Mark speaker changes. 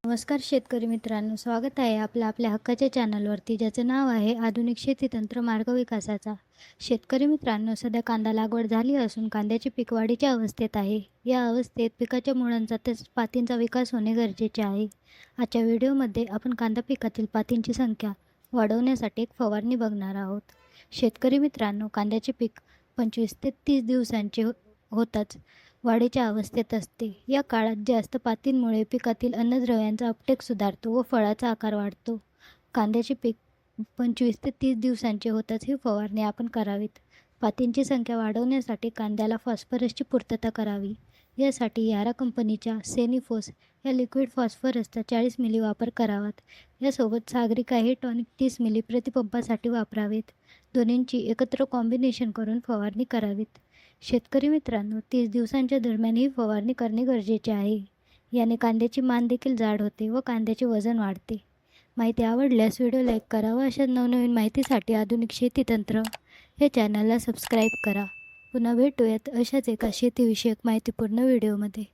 Speaker 1: नमस्कार शेतकरी मित्रांनो, स्वागत आहे आपल्या हक्काच्या चॅनलवरती, ज्याचं नाव आहे आधुनिक शेती तंत्र मार्ग विकासाचा. शेतकरी मित्रांनो, सध्या कांदा लागवड झाली असून कांद्याचे पीक वाढीच्या अवस्थेत आहे. या अवस्थेत पिकाच्या मुळांचा तसेच पातींचा विकास होणे गरजेचे आहे. आजच्या व्हिडिओमध्ये आपण कांदा पिकातील पातींची संख्या वाढवण्यासाठी एक फवारणी बघणार आहोत. शेतकरी मित्रांनो, कांद्याचे पीक 25 ते 30 दिवसांचे होताच वाढीच्या अवस्थेत असते. या काळात जास्त पातींमुळे पिकातील अन्नद्रव्यांचा अपटेक सुधारतो व फळाचा आकार वाढतो. कांद्याचे पीक 25 ते 30 दिवसांचे होताच ही फवारणी आपण करावीत. पातींची संख्या वाढवण्यासाठी कांद्याला फॉस्फरसची पूर्तता करावी. यासाठी यारा कंपनीच्या सेनिफोस या लिक्विड फॉस्फरसचा 40 मिली वापर करावात. यासोबत सागरिका हे टॉनिक 30 मिली प्रतिपंपासाठी वापरावेत. दोन्हींची एकत्र कॉम्बिनेशन करून फवारणी करावीत. शेतकरी मित्रांनो, 30 दिवसांच्या दरम्यान ही फवारणी करणे गरजेचे आहे. याने कांद्याची मान देखील जाड होते व कांद्याचे वजन वाढते. माहिती आवडल्यास व्हिडिओ लाईक करा व अशा नवनवीन माहितीसाठी आधुनिक शेती तंत्र या चॅनलला सबस्क्राईब करा. पुन्हा भेटूयात अशाच एका शेतीविषयक माहितीपूर्ण व्हिडिओमध्ये.